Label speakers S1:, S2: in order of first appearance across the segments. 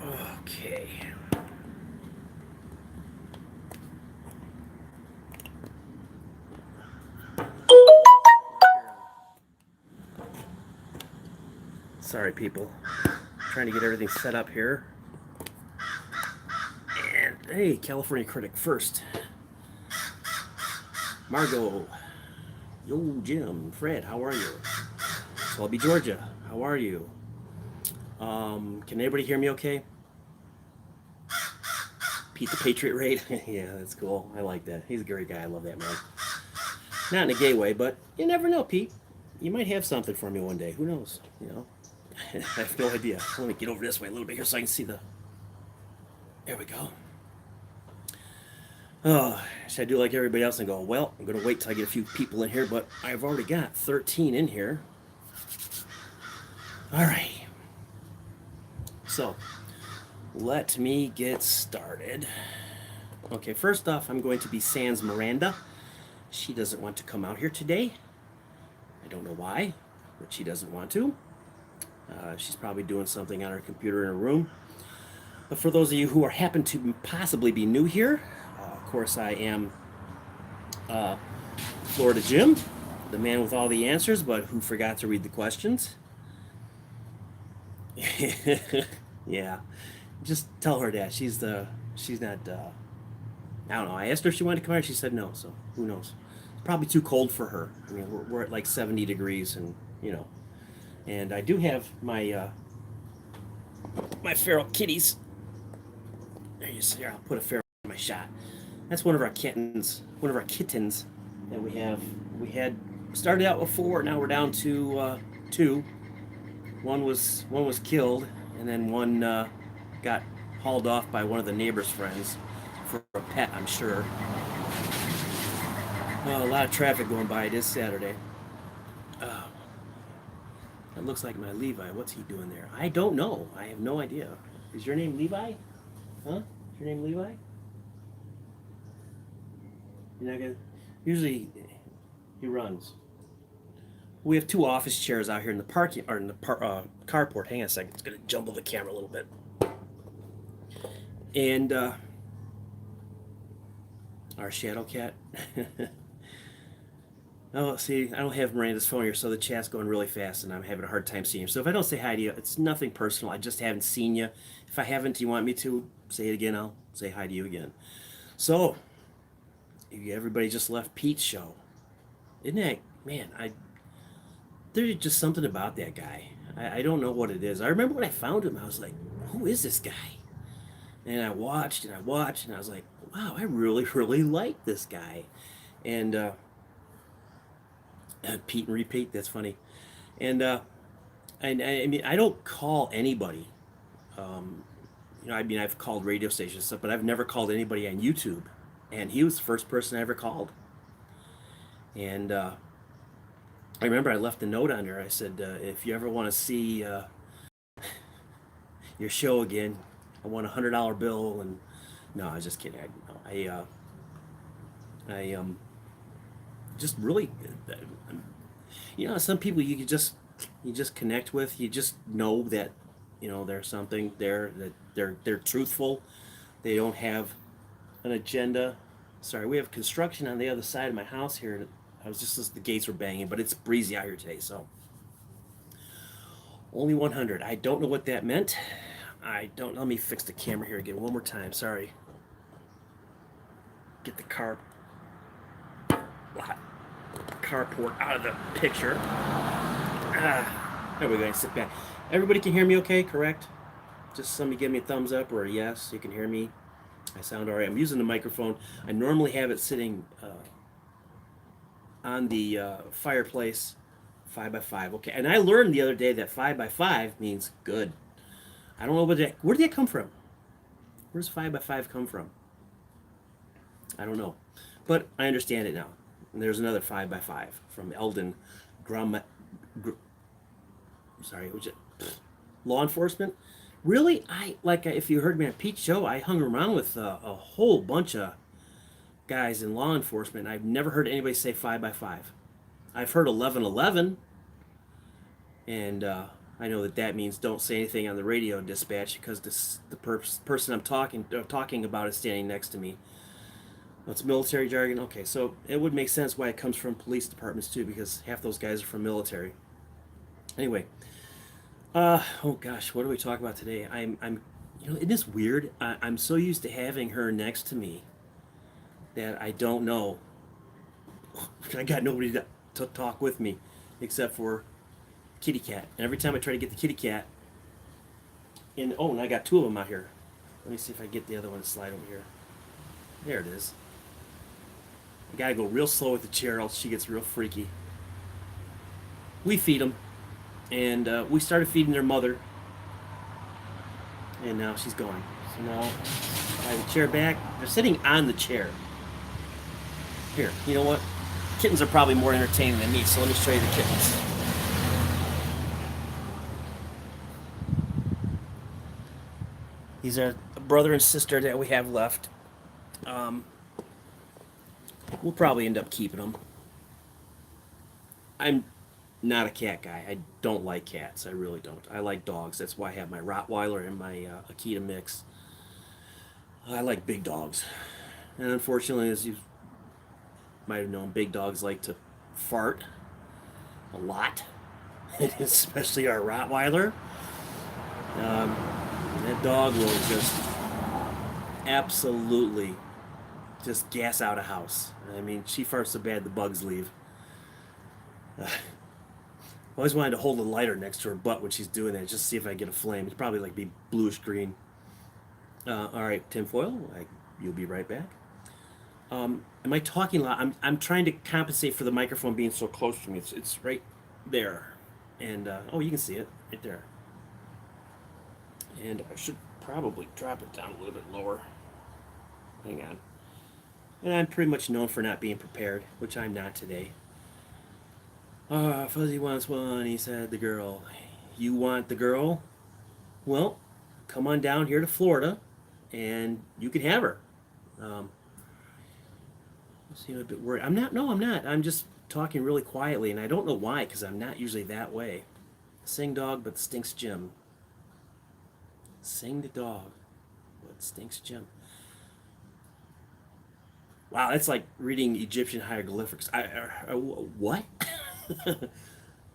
S1: Okay. Sorry, people. Trying to get everything set up here. And hey, California Critic first. Margot. Yo, Jim. Fred, how are you? Selby, Georgia. How are you? Can anybody hear me okay? Pete the Patriot Raid. Yeah, that's cool. I like that. He's a great guy. I love that man. Not in a gay way, but you never know, Pete. You might have something for me one day. Who knows? You know, I have no idea. Let me get over this way a little bit here so I can see the. There we go. Oh, should I do like everybody else and go, well, I'm going to wait till I get a few people in here, but I've already got 13 in here. All right. So, let me get started. Okay, first off, I'm going to be sans Miranda. She doesn't want to come out here today. I don't know why, but she doesn't want to. She's probably doing something on her computer in her room. But for those of you who are happen to possibly be new here, of course I am Florida Jim, the man with all the answers, but who forgot to read the questions. Yeah, just tell her that she's not. I don't know. I asked her if she wanted to come out. She said no. So who knows? It's probably too cold for her. I mean, we're at like 70 degrees, and you know. And I do have my feral kitties. There you see. I'll put a feral in my shot. That's one of our kittens. One of our kittens that we have. We had started out with 4. Now we're down to 2. One was killed, and then one got hauled off by one of the neighbor's friends for a pet, I'm sure. A lot of traffic going by this Saturday. Uh, that looks like my Levi. What's he doing there? I don't know. I have no idea. Is your name Levi? Huh? Is your name Levi? You're not gonna. Usually, he runs. We have 2 office chairs out here in the parking or in the carport. Hang on a second. It's gonna jumble the camera a little bit. And our shadow cat. Oh, see, I don't have Miranda's phone here, so the chat's going really fast, and I'm having a hard time seeing you. So if I don't say hi to you, it's nothing personal. I just haven't seen you. If I haven't, you want me to say it again, I'll say hi to you again. So, everybody just left Pete's show. Isn't that, man, there's just something about that guy. I don't know what it is. I remember when I found him, I was like, who is this guy? And I watched and I watched, and I was like, wow, I really, really like this guy. And Pete and repeat, that's funny. And I mean, I don't call anybody. Um, I mean, I've called radio stations and stuff, but I've never called anybody on YouTube. And he was the first person I ever called. And I remember I left a note on there. I said, if you ever want to see your show again, I want $100 bill. And no, I was just kidding. I just really, some people you just connect with. You just know that there's something there, that they're truthful. They don't have an agenda. Sorry, we have construction on the other side of my house here. I was just the gates were banging, but it's breezy out here today, so only 100. I don't know what that meant. I don't. Let me fix the camera here again one more time. Sorry. Get the carport out of the picture. There we go. Sit back. Everybody can hear me okay, correct? Just somebody give me a thumbs up or a yes. You can hear me. I sound all right. I'm using the microphone. I normally have it sitting on the fireplace, 5x5. Okay, and I learned the other day that 5x5 means good. I don't know where did that come from? Where's 5x5 come from? I don't know, but I understand it now. And there's another 5x5 from Eldon Grum. Sorry, was it law enforcement? Really, if you heard me on Pete's show, I hung around with a whole bunch of guys in law enforcement. I've never heard anybody say 5x5. I've heard 1111. And I know that means don't say anything on the radio dispatch because person I'm talking about is standing next to me. Oh, it's military jargon. Okay, so it would make sense why it comes from police departments too, because half those guys are from military. Anyway, oh gosh, what do we talk about today? Isn't this weird? I'm so used to having her next to me that I don't know. I got nobody to talk with me except for kitty cat. And every time I try to get the kitty cat, and I got two of them out here. Let me see if I get the other one to slide over here. There it is. I gotta go real slow with the chair, else she gets real freaky. We feed them, and we started feeding their mother, and now she's gone. So now I have the chair back. They're sitting on the chair. Here, you know what? Kittens are probably more entertaining than me, so let me show you the kittens. These are a brother and sister that we have left. We'll probably end up keeping them. I'm not a cat guy. I don't like cats. I really don't. I like dogs. That's why I have my Rottweiler and my Akita mix. I like big dogs. And unfortunately, as you might have known, big dogs like to fart a lot, especially our Rottweiler. That dog will just absolutely just gas out a house. I mean, she farts so bad the bugs leave. I always wanted to hold a lighter next to her butt when she's doing that, just to see if I get a flame. It'd probably like be bluish green. All right, tinfoil. You'll be right back. Am I talking loud? I'm trying to compensate for the microphone being so close to me. It's right there, and you can see it right there. And I should probably drop it down a little bit lower. Hang on. And I'm pretty much known for not being prepared, which I'm not today. Fuzzy wants one, he said, the girl. You want the girl? Well, come on down here to Florida, and you can have her. Seem a bit worried. I'm not. No, I'm not. I'm just talking really quietly, and I don't know why, because I'm not usually that way. Sing dog, but stinks Jim. Sing the dog, but stinks Jim. Wow, that's like reading Egyptian hieroglyphics. What?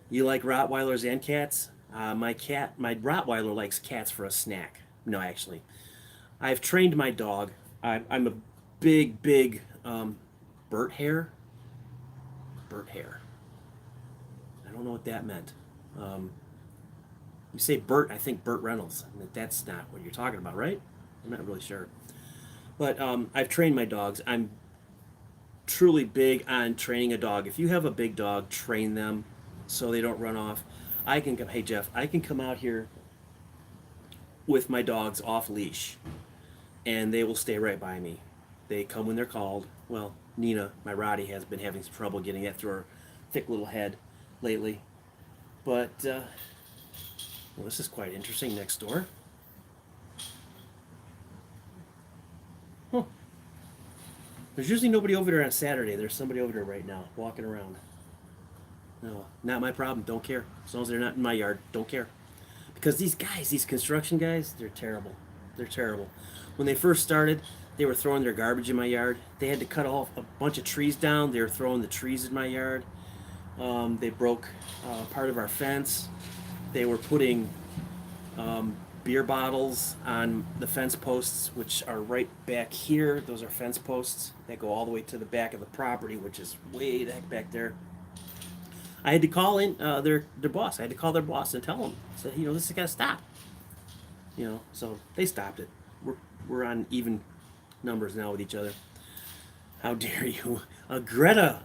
S1: You like Rottweilers and cats? My Rottweiler likes cats for a snack. No, actually, I've trained my dog. I'm a big Burt hair. Burt hair. I don't know what that meant. You say Burt, I think Burt Reynolds. That's not what you're talking about, right? I'm not really sure. But I've trained my dogs. I'm truly big on training a dog. If you have a big dog, train them so they don't run off. Hey Jeff, I can come out here with my dogs off leash, and they will stay right by me. They come when they're called. Well, Nina, my Roddy, has been having some trouble getting that through her thick little head lately. But, well, this is quite interesting next door. Huh. There's usually nobody over there on Saturday. There's somebody over there right now, walking around. No, not my problem. Don't care. As long as they're not in my yard, don't care. Because these construction guys, they're terrible. They're terrible. When they first started, they were throwing their garbage in my yard. They had to cut off a bunch of trees down. They were throwing the trees in my yard. They broke part of our fence. They were putting beer bottles on the fence posts, which are right back here. Those are fence posts that go all the way to the back of the property, which is way the heck back there. I had to call in their boss. I had to call their boss and tell them, so this has got to stop. So they stopped it. We're on even numbers now with each other. How dare you? A Greta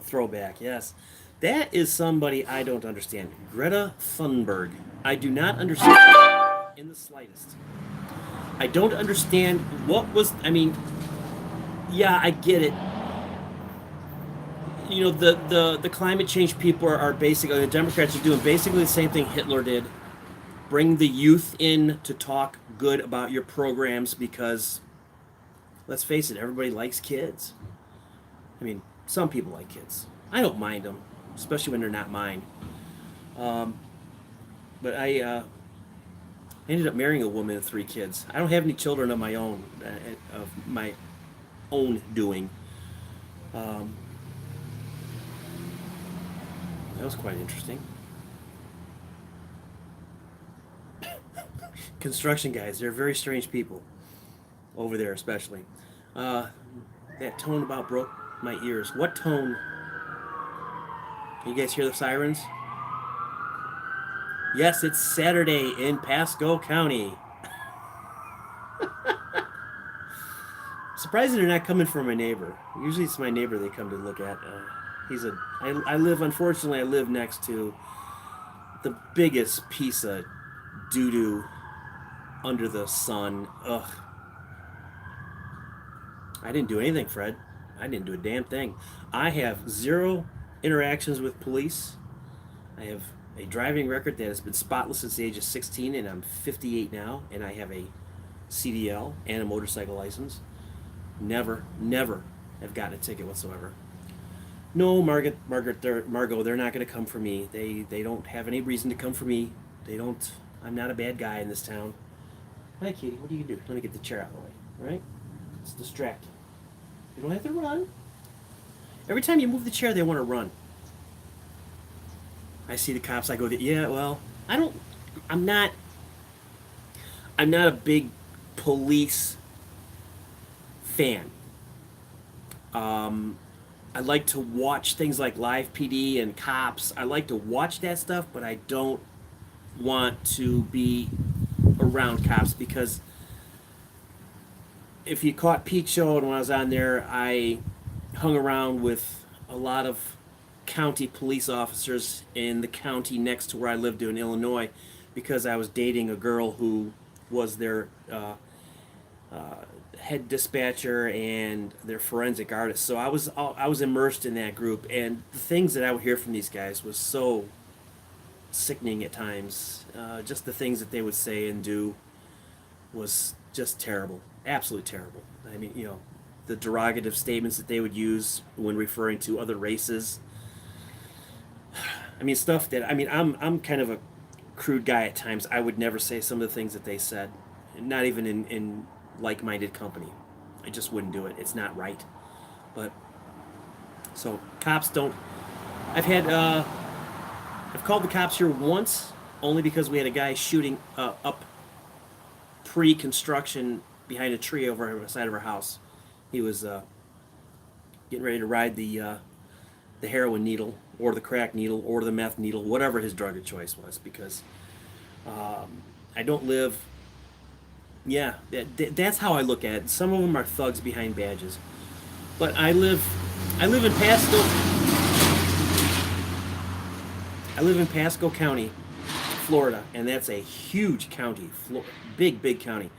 S1: throwback. Yes, that is somebody I don't understand. Greta Thunberg. I do not understand in the slightest. I don't understand what was. I mean, yeah, I get it. The climate change people are basically, the Democrats are doing basically the same thing Hitler did. Bring the youth in to talk good about your programs because, let's face it, everybody likes kids. I mean, some people like kids. I don't mind them, especially when they're not mine. Um, but I ended up marrying a woman with 3 kids. I don't have any children of my own, of my own doing. Um, that was quite interesting. Construction guys, they're very strange people over there, especially. Uh, that tone about broke my ears. What tone? Can you guys hear the sirens? Yes, it's Saturday in Pasco County. Surprising they're not coming for my neighbor. Usually it's my neighbor they come to look at. He's a. I live. Unfortunately, I live next to the biggest piece of doo doo under the sun. Ugh. I didn't do anything, Fred. I didn't do a damn thing. I have zero interactions with police. I have a driving record that has been spotless since the age of 16, and I'm 58 now, and I have a CDL and a motorcycle license. Never have gotten a ticket whatsoever. No, Margot, they're not going to come for me. They don't have any reason to come for me. They don't. I'm not a bad guy in this town. Hi, Katie. What do you do? Let me get the chair out of the way. All right? It's distracting. You don't have to run. Every time you move the chair, they want to run. I see the cops. I go, yeah. Well, I don't. I'm not. I'm not a big police fan. Um, I like to watch things like Live PD and Cops. I like to watch that stuff, but I don't want to be around cops because if you caught Pete Show and when I was on there, I hung around with a lot of county police officers in the county next to where I lived in Illinois because I was dating a girl who was their head dispatcher and their forensic artist. So I was immersed in that group, and the things that I would hear from these guys was so sickening at times. Just the things that they would say and do was just terrible, absolutely terrible. I mean, the derogative statements that they would use when referring to other races. I mean, stuff that I'm kind of a crude guy at times. I would never say some of the things that they said, not even in like-minded company. I just wouldn't do it. It's not right. But so cops don't. I've called the cops here once, only because we had a guy shooting up pre-construction behind a tree over the side of our house. He was getting ready to ride the heroin needle or the crack needle or the meth needle, whatever his drug of choice was, because I don't live. Yeah, that's how I look at it. Some of them are thugs behind badges, but I live in Pasco. I live in Pasco County, Florida, and that's a huge county, big county.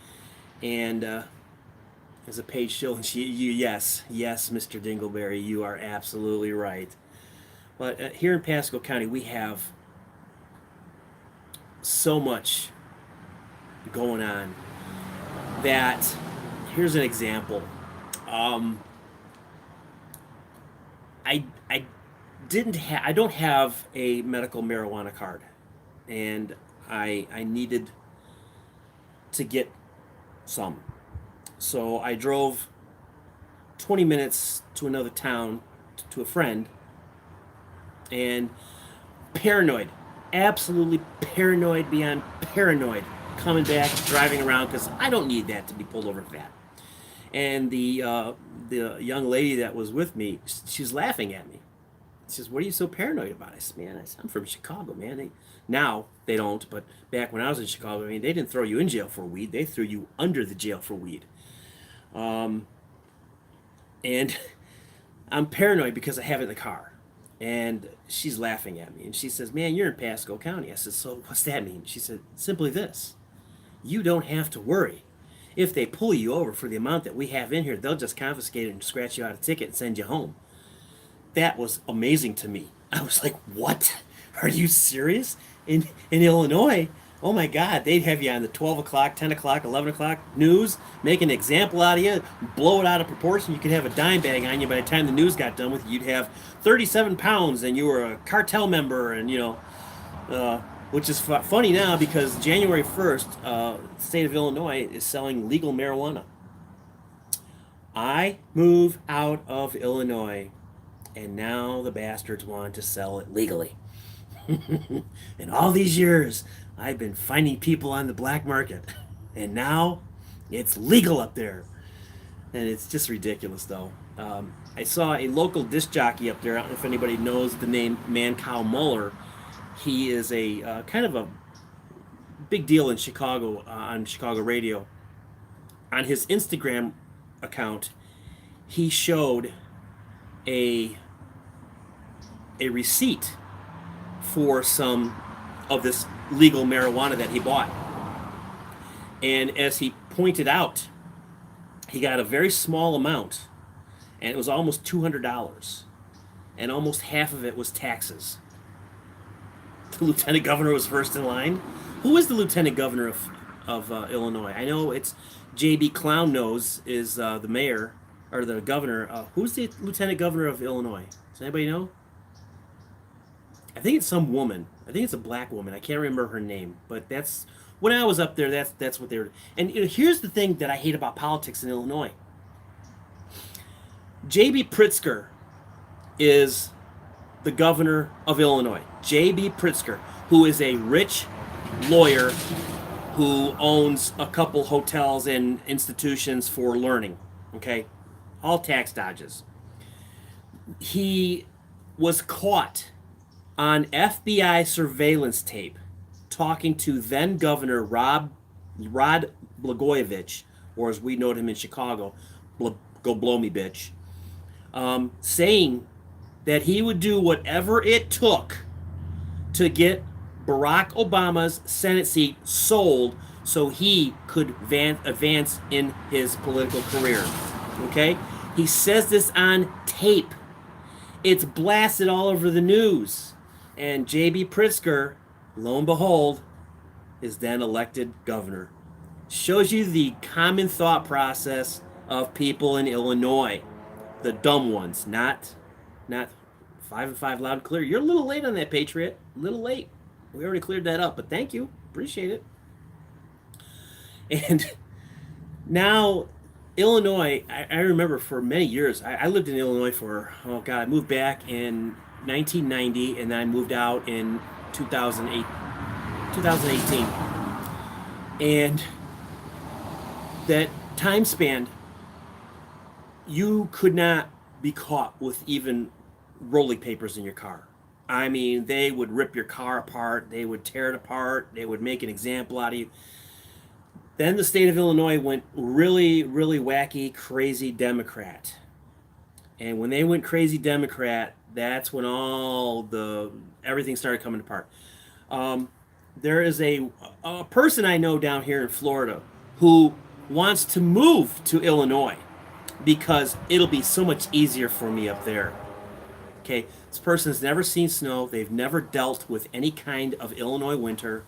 S1: And as a Paige Shill, yes, Mr. Dingleberry, you are absolutely right. But here in Pasco County, we have so much going on that here's an example. I I don't have a medical marijuana card, and I needed to get some. So I drove 20 minutes to another town to a friend, and paranoid, absolutely paranoid beyond paranoid, coming back, driving around, because I don't need that to be pulled over for that. And the young lady that was with me, she's laughing at me. She says, "What are you so paranoid about?" I said, "Man, I'm from Chicago, man. Now they don't, but back when I was in Chicago, I mean, they didn't throw you in jail for weed. They threw you under the jail for weed." And I'm paranoid because I have it in the car. And she's laughing at me. And she says, "Man, you're in Pasco County." I said, "So what's that mean?" She said, "Simply this. You don't have to worry. If they pull you over for the amount that we have in here, they'll just confiscate it and scratch you out a ticket and send you home." That was amazing to me. I was like, "What? Are you serious? In Illinois? Oh my God, they'd have you on the 12 o'clock, 10 o'clock, 11 o'clock news, make an example out of you, blow it out of proportion. You could have a dime bag on you by the time the news got done with you. You'd have 37 pounds and you were a cartel member and, uh, which is funny now because January 1st, the state of Illinois is selling legal marijuana. I move out of Illinois, and now the bastards want to sell it legally. In all these years, I've been finding people on the black market, and now it's legal up there. And it's just ridiculous, though. I saw a local disc jockey up there. I don't know if anybody knows the name Man Cow Muller. He is a kind of a big deal in Chicago on Chicago radio. On his Instagram account, he showed a a receipt for some of this legal marijuana that he bought. And as he pointed out, he got a very small amount, and it was almost $200, and almost half of it was taxes. The lieutenant governor was first in line. Who is the lieutenant governor of Illinois? I know it's J.B. Clown Nose is the mayor or the governor. Who's the lieutenant governor of Illinois? Does anybody know? I think it's some woman. I think it's a black woman. I can't remember her name, but that's when I was up there. That's what they were. And here's the thing that I hate about politics in Illinois. J.B. Pritzker is the governor of Illinois. J.B. Pritzker, who is a rich lawyer who owns a couple hotels and institutions for learning. Okay, all tax dodges. He was caught on FBI surveillance tape talking to then Governor Rod Blagojevich, or as we know him in Chicago, go blow me, bitch, saying that he would do whatever it took to get Barack Obama's Senate seat sold so he could advance in his political career. Okay? He says this on tape. It's blasted all over the news. And J.B. Pritzker, lo and behold, is then elected governor. Shows you the common thought process of people in Illinois. The dumb ones, not 5 and 5 loud and clear. You're a little late on that, Patriot. A little late. We already cleared that up, but thank you. Appreciate it. And now, Illinois, I remember for many years, I lived in Illinois for, oh God, I moved back in 1990, and then I moved out in 2018. And that time span, you could not be caught with even rolling papers in your car. I mean, they would rip your car apart, they would tear it apart, they would make an example out of you. Then the state of Illinois went really, really wacky, crazy Democrat. And when they went crazy Democrat, that's when everything started coming apart. There is a person I know down here in Florida who wants to move to Illinois because it'll be so much easier for me up there. Okay, this person's never seen snow. They've never dealt with any kind of Illinois winter.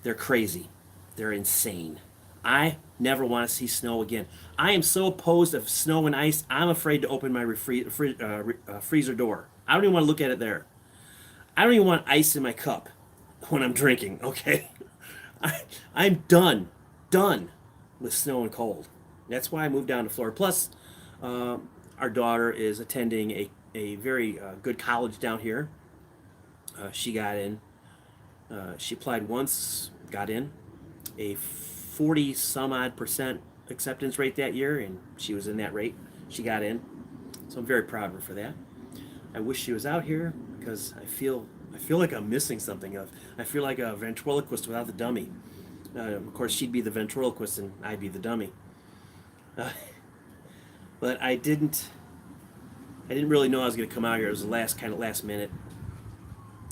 S1: They're crazy. They're insane. I never want to see snow again. I am so opposed of snow and ice, I'm afraid to open my freezer door. I don't even want to look at it there. I don't even want ice in my cup when I'm drinking, okay? I'm done with snow and cold. That's why I moved down to Florida. Plus, our daughter is attending a very good college down here. She got in. She applied once, got in. A 40 some odd % acceptance rate that year, and she was in that rate. She got in. So I'm very proud of her for that. I wish she was out here because I feel like I'm missing something. I feel like a ventriloquist without the dummy. Of course, she'd be the ventriloquist and I'd be the dummy. But I didn't really know I was going to come out here. It was the last minute.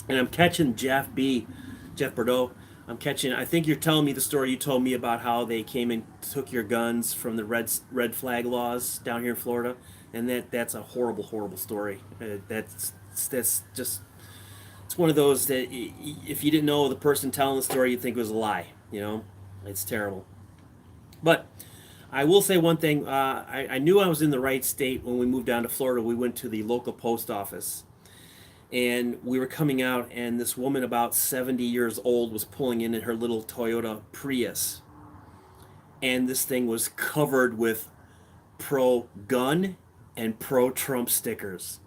S1: And I'm catching Jeff Bordeaux. I think you're telling me the story you told me about how they came and took your guns from the red flag laws down here in Florida, and that's a horrible, horrible story. That's just, it's one of those that if you didn't know the person telling the story, you'd think it was a lie. You know, it's terrible. But I will say one thing. I knew I was in the right state when we moved down to Florida. We went to the local post office, And we were coming out, and this woman about 70 years old was pulling in her little Toyota Prius, and this thing was covered with pro-gun and pro-Trump stickers.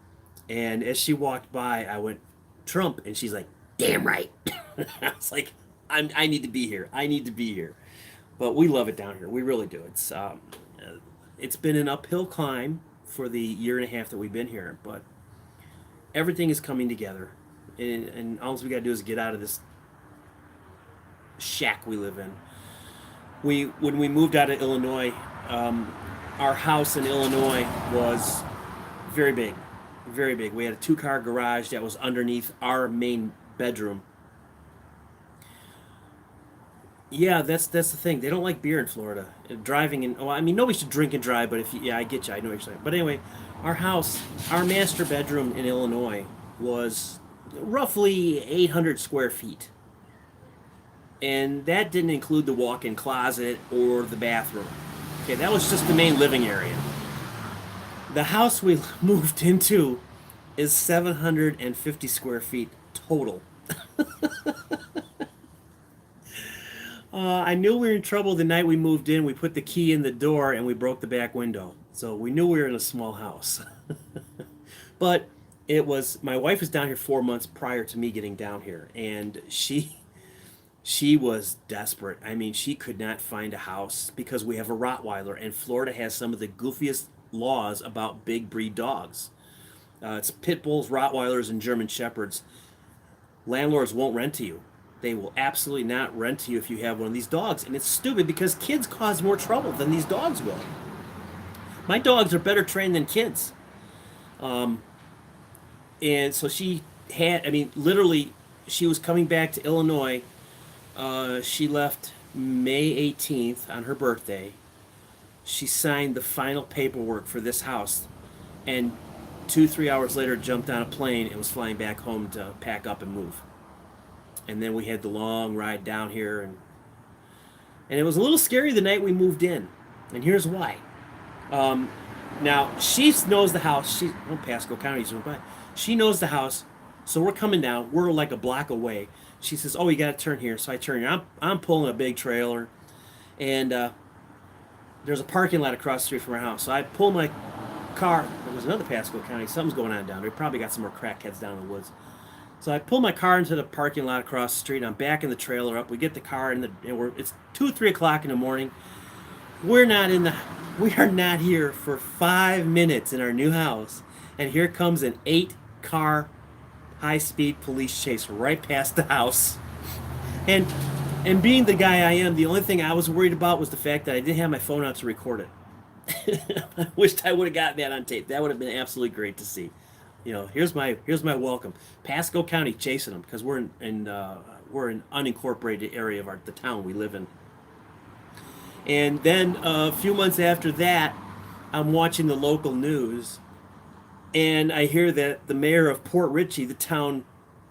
S1: And as she walked by, I went, Trump, and she's like, damn right. I was like, I need to be here. I need to be here. But we love it down here. We really do. It's been an uphill climb for the year and a half that we've been here, but everything is coming together, and all we got to do is get out of this shack we live in. When we moved out of Illinois, our house in Illinois was very big, very big. We had a 2-car garage that was underneath our main bedroom. Yeah, that's the thing. They don't like beer in Florida. Driving and, well, I mean, nobody should drink and drive, but if you, yeah, I get you. I know what you're saying. But anyway, our house, our master bedroom in Illinois was roughly 800 square feet. And that didn't include the walk-in closet or the bathroom. Okay, that was just the main living area. The house we moved into is 750 square feet total. I knew we were in trouble the night we moved in. We put the key in the door and we broke the back window. So we knew we were in a small house. But it was, my wife was down here 4 months prior to me getting down here, and she was desperate. I mean, she could not find a house because we have a Rottweiler, and Florida has some of the goofiest laws about big breed dogs. It's pit bulls, Rottweilers, and German Shepherds. Landlords won't rent to you. They will absolutely not rent to you if you have one of these dogs. And it's stupid because kids cause more trouble than these dogs will. My dogs are better trained than kids. And so she had, I mean, literally, she was coming back to Illinois. She left May 18th on her birthday. She signed the final paperwork for this house. And 2-3 hours later, jumped on a plane and was flying back home to pack up and move. And then we had the long ride down here, and it was a little scary the night we moved in. And here's why. Now, she knows the house. Pasco County's by. She knows the house, so we're coming down. We're like a block away. She says, oh, you got to turn here. So I turn here. I'm pulling a big trailer, and there's a parking lot across the street from our house. So I pull my car. There was another Pasco County. Something's going on down there. We probably got some more crackheads down in the woods. So I pull my car into the parking lot across the street. I'm backing the trailer up. We get the car and it's 2 or 3 o'clock in the morning. We are not here for 5 minutes in our new house, and here comes an 8-car high-speed police chase right past the house. And being the guy I am, the only thing I was worried about was the fact that I didn't have my phone out to record it. I wished I would have gotten that on tape. That would have been absolutely great to see. You know, here's my welcome. Pasco County chasing them because we're in unincorporated area of the town we live in. And then a few months after that, I'm watching the local news, and I hear that the mayor of Port Richey, the town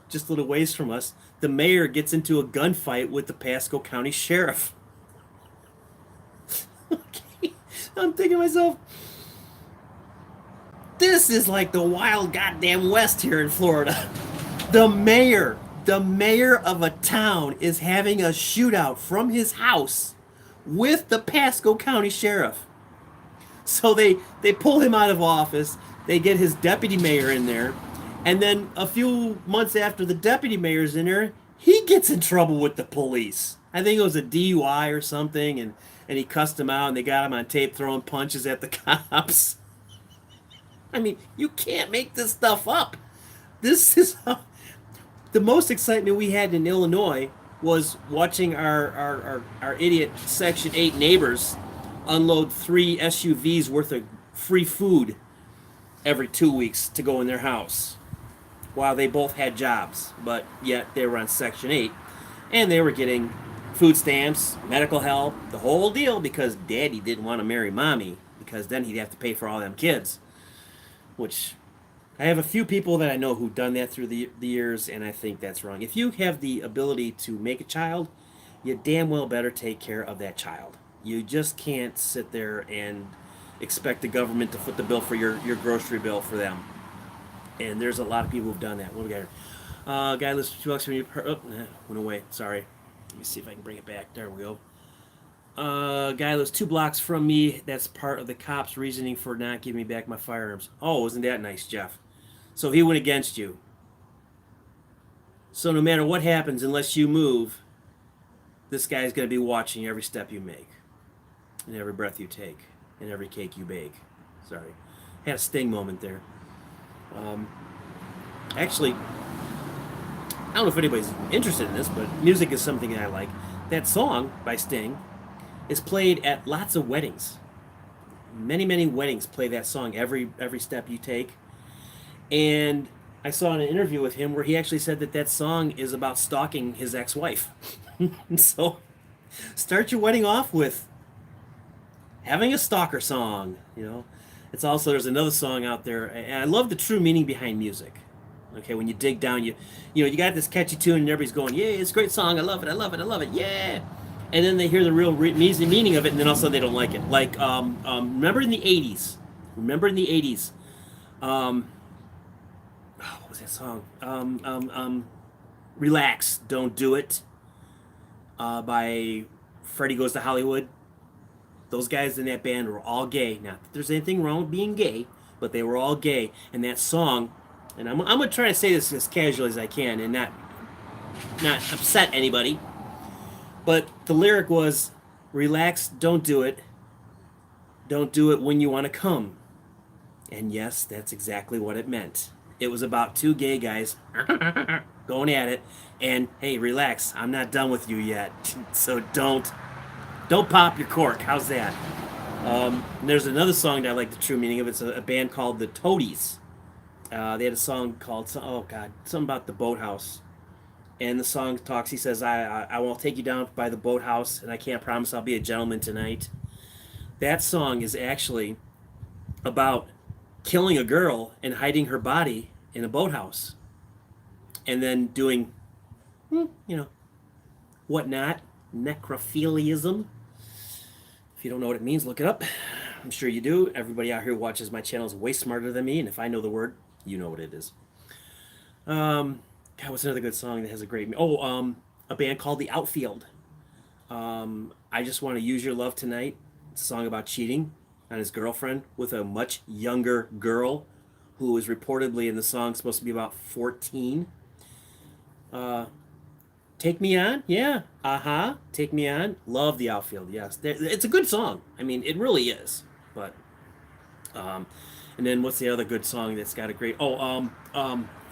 S1: just a little ways from us, the mayor gets into a gunfight with the Pasco County sheriff. Okay. I'm thinking to myself, this is like the wild goddamn West here in Florida. The mayor of a town is having a shootout from his house with the Pasco County sheriff. So they pull him out of office. They get his deputy mayor in there. And then a few months after the deputy mayor's in there, he gets in trouble with the police. I think it was a DUI or something, and he cussed him out, and they got him on tape throwing punches at the cops. I mean, you can't make this stuff up. This is the most excitement we had in Illinois was watching our idiot Section 8 neighbors unload 3 SUVs worth of free food every 2 weeks to go in their house while they both had jobs, but yet they were on Section 8 and they were getting food stamps, medical help, the whole deal, because daddy didn't want to marry mommy because then he'd have to pay for all them kids. Which I have a few people that I know who've done that through the years, and I think that's wrong. If you have the ability to make a child, you damn well better take care of that child. You just can't sit there and expect the government to foot the bill for your grocery bill for them. And there's a lot of people who've done that. What we got here? Guy lists $2 from you. Went away. Sorry. Let me see if I can bring it back. There we go. Guy lives 2 blocks from me. That's part of the cops' reasoning for not giving me back my firearms. Oh, isn't that nice, Jeff? So he went against you. So no matter what happens, unless you move, this guy's going to be watching every step you make, and every breath you take, and every cake you bake. Sorry. Had a Sting moment there. Actually, I don't know if anybody's interested in this, but music is something that I like. That song by Sting is played at lots of weddings. Many, many weddings play that song every step you take. And I saw an interview with him where he actually said that that song is about stalking his ex-wife. So start your wedding off with having a stalker song, you know. It's also, there's another song out there, and I love the true meaning behind music. Okay, when you dig down, you got this catchy tune, and everybody's going, "Yeah, it's a great song. I love it. I love it. I love it. Yeah." And then they hear the real meaning of it, and then all of a sudden they don't like it. Like, remember in the '80s? Remember in the '80s? What was that song? "Relax, Don't Do It" by Freddie Goes to Hollywood. Those guys in that band were all gay. Not that there's anything wrong with being gay, but they were all gay. And that song, and I'm going to try to say this as casually as I can and not upset anybody, but the lyric was, "Relax, don't do it. Don't do it when you want to come." And yes, that's exactly what it meant. It was about two gay guys going at it, and hey, relax, I'm not done with you yet. So don't pop your cork. How's that? And there's another song that I like the true meaning of. It's a band called the Toadies. They had a song called, oh God, something about the boathouse. And the song talks, he says, I won't take you down by the boathouse, and I can't promise I'll be a gentleman tonight. That song is actually about killing a girl and hiding her body in a boathouse. And then doing, whatnot, necrophiliism. If you don't know what it means, look it up. I'm sure you do. Everybody out here who watches my channel is way smarter than me, and if I know the word, you know what it is. God, what's another good song that has a great... a band called The Outfield. I Just Want to Use Your Love Tonight. It's a song about cheating on his girlfriend with a much younger girl who is reportedly in the song supposed to be about 14. Take Me On, yeah. Take Me On. Love The Outfield, yes. It's a good song. I mean, it really is. But, and then what's the other good song that's got a great... oh,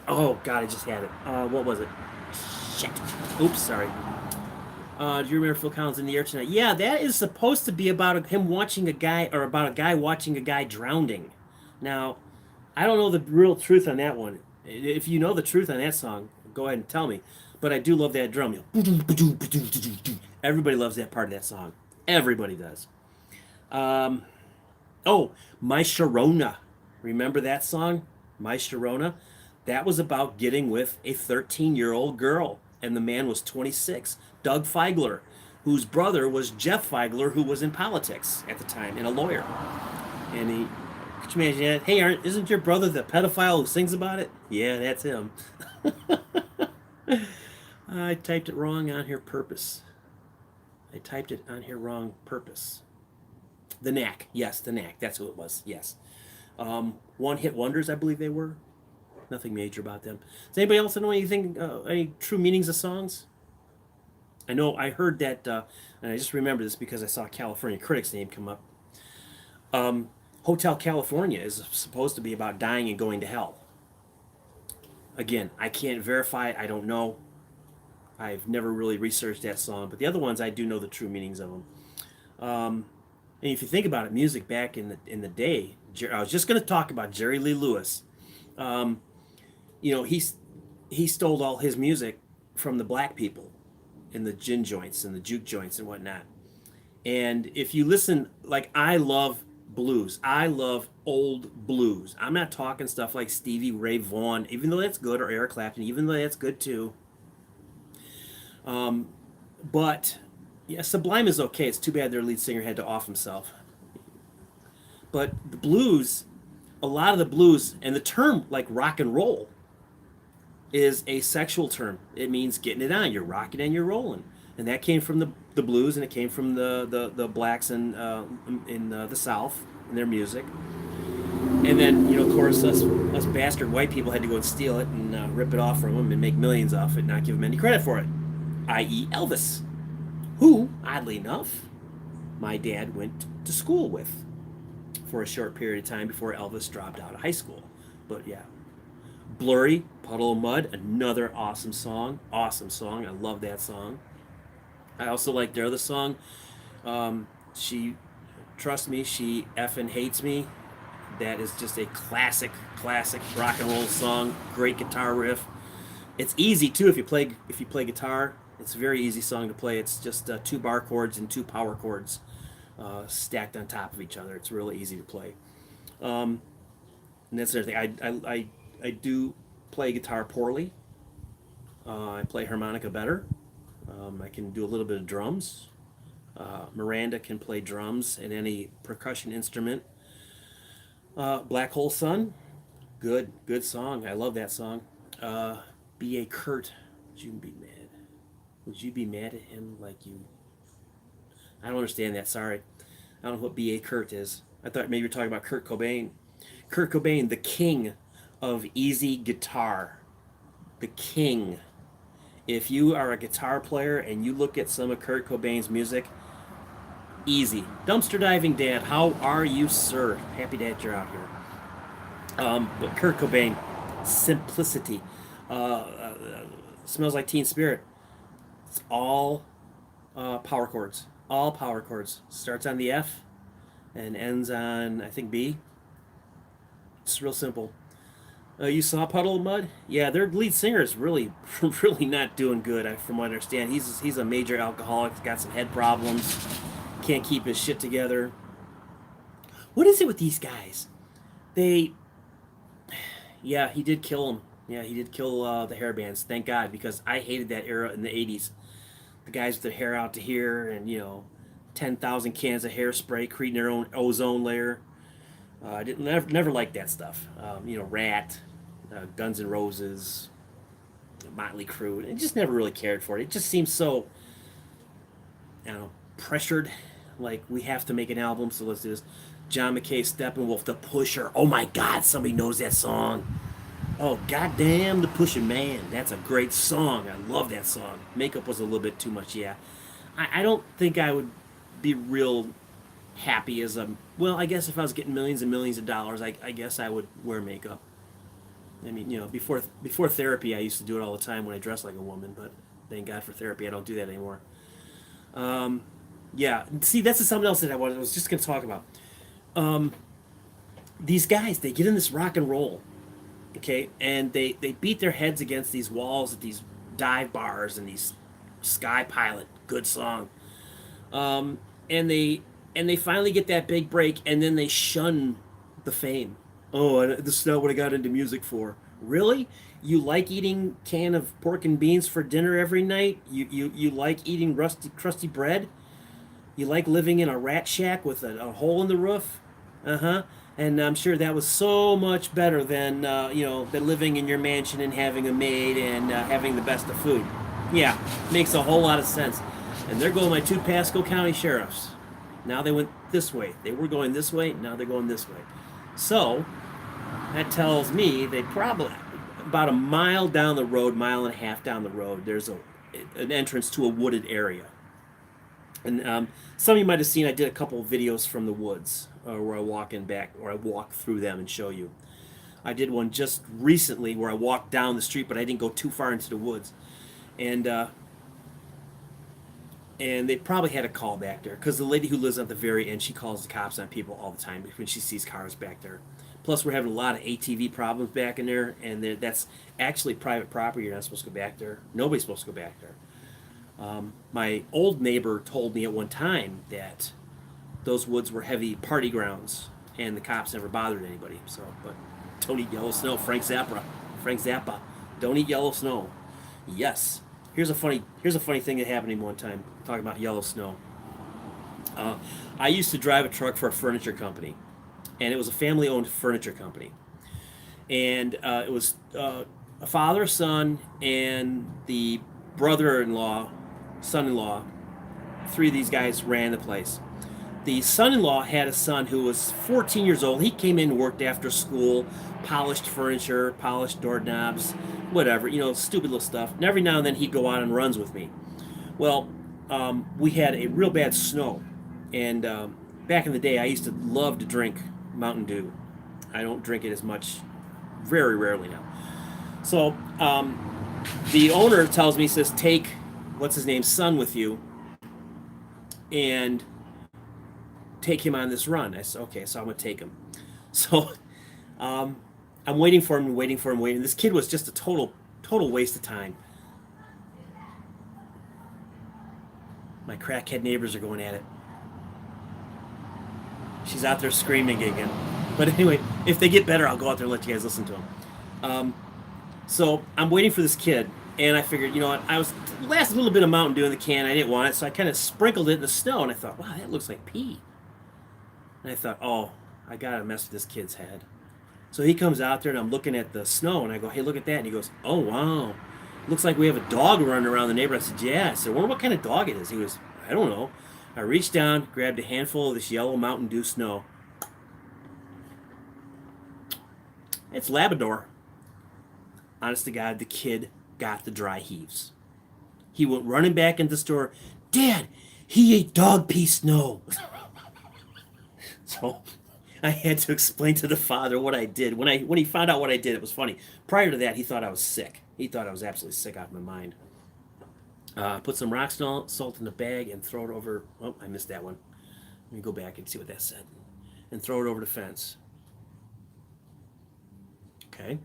S1: God, I just had it. What was it? Shit. Oops, sorry. Do you remember Phil Collins in the Air Tonight? Yeah, that is supposed to be about him watching a guy, or about a guy watching a guy drowning. Now, I don't know the real truth on that one. If you know the truth on that song, go ahead and tell me. But I do love that drum. Everybody loves that part of that song. Everybody does. My Sharona. Remember that song? My Sharona? That was about getting with a 13-year-old girl. And the man was 26. Doug Feigler, whose brother was Jeff Feigler, who was in politics at the time and a lawyer. And could you imagine that? Hey, isn't your brother the pedophile who sings about it? Yeah, that's him. I typed it wrong on here purpose. The Knack. Yes, The Knack. That's who it was. Yes. One-hit wonders, I believe they were. Nothing major about them. Does anybody else know anything, any true meanings of songs? I know I heard that, and I just remember this because I saw California Critic's name come up. Hotel California is supposed to be about dying and going to hell. Again, I can't verify it. I don't know. I've never really researched that song, but the other ones I do know the true meanings of them. And if you think about it, music back in the day, I was just going to talk about Jerry Lee Lewis. He stole all his music from the black people in the gin joints and the juke joints and whatnot. And if you listen, like, I love blues. I love old blues. I'm not talking stuff like Stevie Ray Vaughan, even though that's good, or Eric Clapton, even though that's good too. But yeah, Sublime is okay. It's too bad their lead singer had to off himself. But the blues a lot of the blues and the term like rock and roll is a sexual term. It means getting it on. You're rocking and you're rolling, and that came from the blues, and it came from the blacks in the South and their music. And then, of course, us bastard white people had to go and steal it and rip it off from them and make millions off it, and not give them any credit for it, i.e., Elvis, who, oddly enough, my dad went to school with for a short period of time before Elvis dropped out of high school. But yeah, Blurry, Puddle of Mud, another awesome song. Awesome song. I love that song. I also like their other song. She, trust me, she effing hates me. That is just a classic rock and roll song. Great guitar riff. It's easy too if you play guitar. It's a very easy song to play. It's just two bar chords and two power chords stacked on top of each other. It's really easy to play. And that's the other thing. I do play guitar poorly. I play harmonica better. I can do a little bit of drums. Miranda can play drums and any percussion instrument. Black Hole Sun, good song. I love that song. B.A. Kurt, would you be mad? Would you be mad at him like you? I don't understand that. Sorry, I don't know what B.A. Kurt is. I thought maybe you were talking about Kurt Cobain. Kurt Cobain, the king of easy guitar. The king. If you are a guitar player and you look at some of Kurt Cobain's music, easy. Dumpster Diving Dad, how are you, sir? Happy that you're out here. But Kurt Cobain, simplicity. Smells Like Teen Spirit. It's all power chords. All power chords. Starts on the F and ends on, I think, B. It's real simple. You saw Puddle of Mud? Yeah, their lead singer is really, really not doing good, from what I understand. He's a major alcoholic. He's got some head problems. Can't keep his shit together. What is it with these guys? Yeah, he did kill him. Yeah, he did kill the hair bands. Thank God, because I hated that era in the 80s. The guys with their hair out to here and, 10,000 cans of hairspray creating their own ozone layer. I didn't never liked that stuff. Rat, Guns N' Roses, Motley Crue. I just never really cared for it. It just seems so, I don't know, pressured. Like, we have to make an album, so let's do this. John McKay, Steppenwolf, The Pusher. Oh my God, somebody knows that song. Oh, goddamn, The Pushing Man. That's a great song. I love that song. Makeup was a little bit too much, yeah. I don't think I would be real happy well, I guess if I was getting millions and millions of dollars, I guess I would wear makeup. I mean, before therapy, I used to do it all the time when I dressed like a woman, but thank God for therapy, I don't do that anymore. Yeah, see, that's something else that I was just going to talk about. These guys, they get in this rock and roll, okay, and they beat their heads against these walls at these dive bars and these Sky Pilot, good song, and they finally get that big break, and then they shun the fame. Oh, this is not what I got into music for. Really? You like eating can of pork and beans for dinner every night? You like eating crusty bread? You like living in a rat shack with a hole in the roof? Uh-huh. And I'm sure that was so much better than living in your mansion and having a maid and having the best of food. Yeah, makes a whole lot of sense. And there go my two Pasco County sheriffs. Now they went this way. They were going this way, now they're going this way. So, that tells me they probably, about a mile down the road, mile and a half down the road, there's an entrance to a wooded area. And some of you might have seen I did a couple of videos from the woods where I walk through them and show you. I did one just recently where I walked down the street, but I didn't go too far into the woods. And they probably had a call back there because the lady who lives at the very end, she calls the cops on people all the time when she sees cars back there. Plus, we're having a lot of ATV problems back in there, and that's actually private property. You're not supposed to go back there. Nobody's supposed to go back there. My old neighbor told me at one time that those woods were heavy party grounds, and the cops never bothered anybody. So, but don't eat yellow snow, Frank Zappa. Don't eat yellow snow. Yes. Here's a funny thing that happened to me one time. Talking about yellow snow. I used to drive a truck for a furniture company, and it was a family-owned furniture company. And it was a father, son, and the brother-in-law, son-in-law. Three of these guys ran the place. The son-in-law had a son who was 14 years old. He came in and worked after school, polished furniture, polished doorknobs, whatever, stupid little stuff. And every now and then he'd go out on runs with me. Well, we had a real bad snow, and back in the day, I used to love to drink Mountain Dew. I don't drink it as much, very rarely now. So the owner tells me, he says, take what's his name's son with you, and take him on this run. I said, okay, so I'm gonna take him. So I'm waiting for him and waiting for him, waiting. This kid was just a total waste of time. My crackhead neighbors are going at it. She's out there screaming again. But anyway, if they get better, I'll go out there and let you guys listen to them. So I'm waiting for this kid, and I figured, you know what, I was last little bit of Mountain Dew in the can. I didn't want it, so I kind of sprinkled it in the snow, and I thought, wow, that looks like pee. And I thought, oh, I gotta mess with this kid's head. So he comes out there, and I'm looking at the snow, and I go, hey, look at that. And he goes, oh, wow. Looks like we have a dog running around the neighborhood. I said, yeah. I said, I wonder what kind of dog it is. He goes, I don't know. I reached down, grabbed a handful of this yellow Mountain Dew snow. It's Labrador. Honest to God, the kid got the dry heaves. He went running back into the store. Dad, he ate dog pee snow. So I had to explain to the father what I did. When he found out what I did, it was funny. Prior to that, he thought I was sick. He thought I was absolutely sick out of my mind. Put some rock salt in the bag and throw it over. Oh, I missed that one. Let me go back and see what that said. And throw it over the fence. Okay.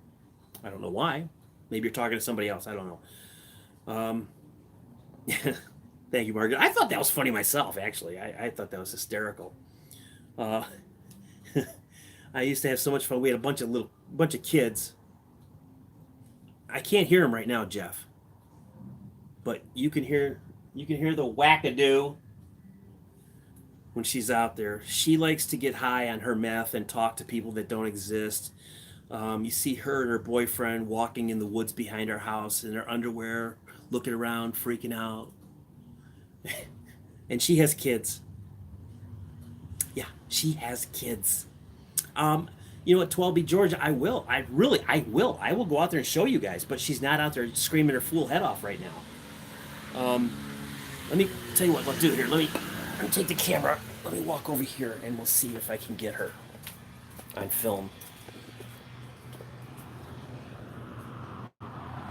S1: I don't know why. Maybe you're talking to somebody else. I don't know. Thank you, Margaret. I thought that was funny myself, actually. I thought that was hysterical. Uh, I used to have so much fun. We had a bunch of kids. I can't hear them right now, Jeff. But you can hear the wackadoo when she's out there. She likes to get high on her meth and talk to people that don't exist. You see her and her boyfriend walking in the woods behind our house in their underwear, looking around, freaking out. And she has kids. Yeah, she has kids. You know what, 12B Georgia, I will. I will. I will go out there and show you guys, but she's not out there screaming her fool head off right now. Let me tell you what I'll do here. Let me take the camera. Let me walk over here and we'll see if I can get her on film.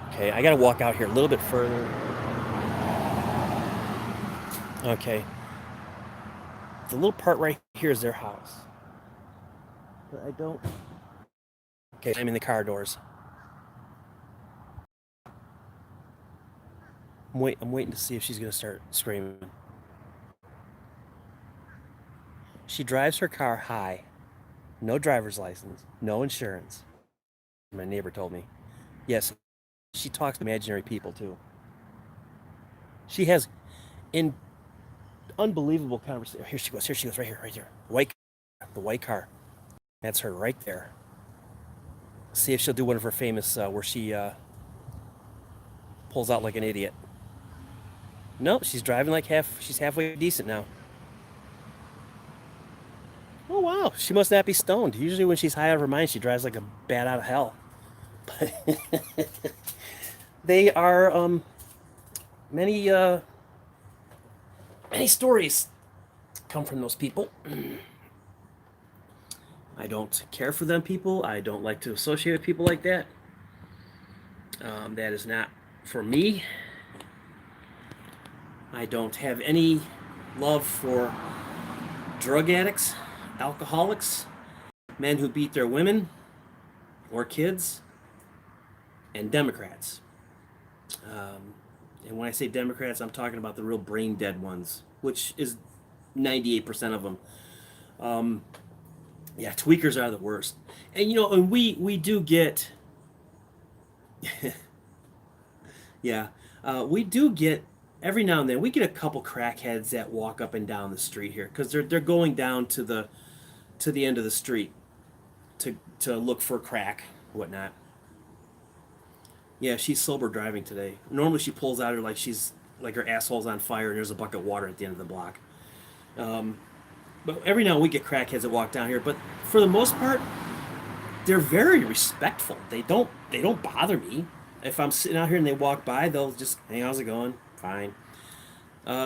S1: Okay, I gotta walk out here a little bit further. Okay. The little part right here is their house. But I don't... Okay, I'm in the car doors. I'm waiting to see if she's gonna start screaming. She drives her car high. No driver's license. No insurance. My neighbor told me. Yes, she talks to imaginary people too. She has unbelievable conversation. Here she goes, right here. The white car. That's her right there. See if she'll do one of her famous where she pulls out like an idiot. Nope, she's driving like she's halfway decent now. Oh wow, she must not be stoned. Usually when she's high out of her mind, she drives like a bat out of hell. But they are many stories come from those people. I don't care for them people. I don't like to associate with people like that. That is not for me. I don't have any love for drug addicts, alcoholics, men who beat their women or kids, and Democrats. And when I say Democrats, I'm talking about the real brain dead ones, which is 98% of them. Yeah, tweakers are the worst. And and we do get yeah, we do get every now and then we get a couple crackheads that walk up and down the street here because they're going down to to the end of the street to look for crack, whatnot. Yeah, she's sober driving today. Normally she pulls out her like she's like her asshole's on fire and there's a bucket of water at the end of the block. Um, but every now and then we get crackheads that walk down here. But for the most part, they're very respectful. They don't bother me. If I'm sitting out here and they walk by, they'll just, hey, how's it going? Fine.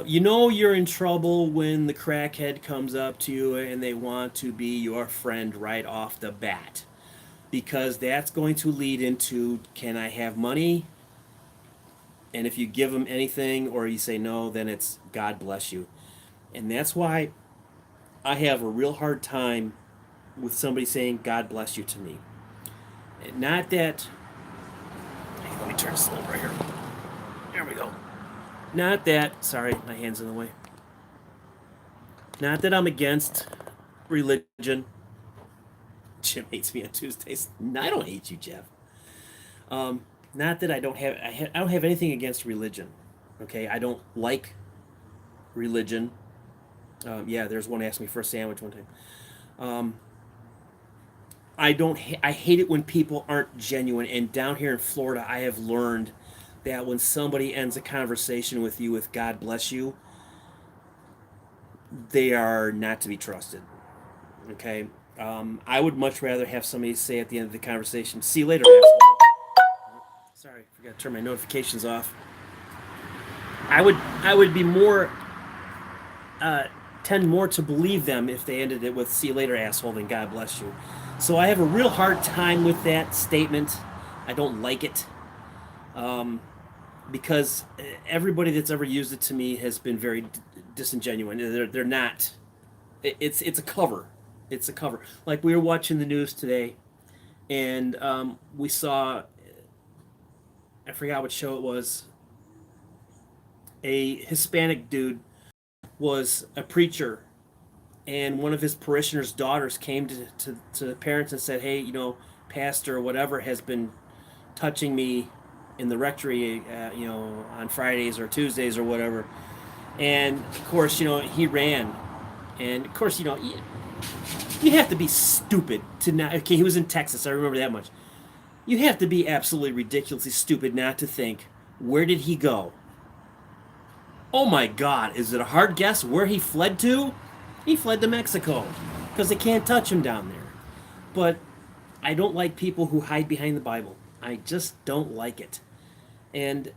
S1: You know you're in trouble when the crackhead comes up to you and they want to be your friend right off the bat. Because that's going to lead into, can I have money? And if you give them anything or you say no, then it's God bless you. And that's why I have a real hard time with somebody saying God bless you to me. Not that, hey, let me turn this a little right here. There we go. Not that, sorry, my hand's in the way. Not that I'm against religion. Jim hates me on Tuesdays. No, I don't hate you, Jeff. Not that I don't have, I don't have anything against religion. Okay, I don't like religion. Yeah, there's one asked me for a sandwich one time. I don't. I hate it when people aren't genuine. And down here in Florida, I have learned that when somebody ends a conversation with you with "God bless you," they are not to be trusted. Okay. I would much rather have somebody say at the end of the conversation, "See you later, asshole." Sorry, forgot to turn my notifications off. I would be more tend more to believe them if they ended it with "See you later, asshole" than "God bless you." So I have a real hard time with that statement. I don't like it because everybody that's ever used it to me has been very disingenuous. They're not. It's a cover. It's a cover. Like we were watching the news today, and we saw. I forgot what show it was. A Hispanic dude was a preacher, and one of his parishioners' daughters came to the parents and said, "Hey, pastor or whatever has been touching me in the rectory, on Fridays or Tuesdays or whatever." And of course, he ran, and of course, you have to be stupid to not. Okay, he was in Texas. I remember that much. You have to be absolutely ridiculously stupid not to think, where did he go? Oh my God, is it a hard guess where he fled to? He fled to Mexico because they can't touch him down there. But I don't like people who hide behind the Bible. I just don't like it. And,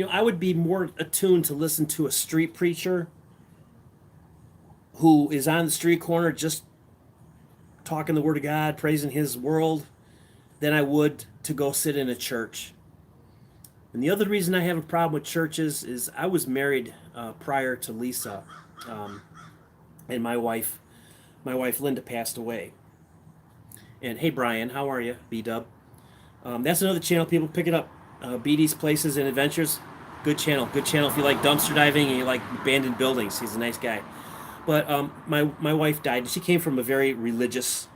S1: I would be more attuned to listen to a street preacher who is on the street corner just talking the Word of God, praising His world, than I would to go sit in a church. And the other reason I have a problem with churches is I was married prior to Lisa, and my wife Linda passed away. And hey, Brian, how are you, B-Dub? That's another channel. People pick it up. BD's Places and Adventures. Good channel. Good channel if you like dumpster diving and you like abandoned buildings. He's a nice guy. But my wife died. She came from a very religious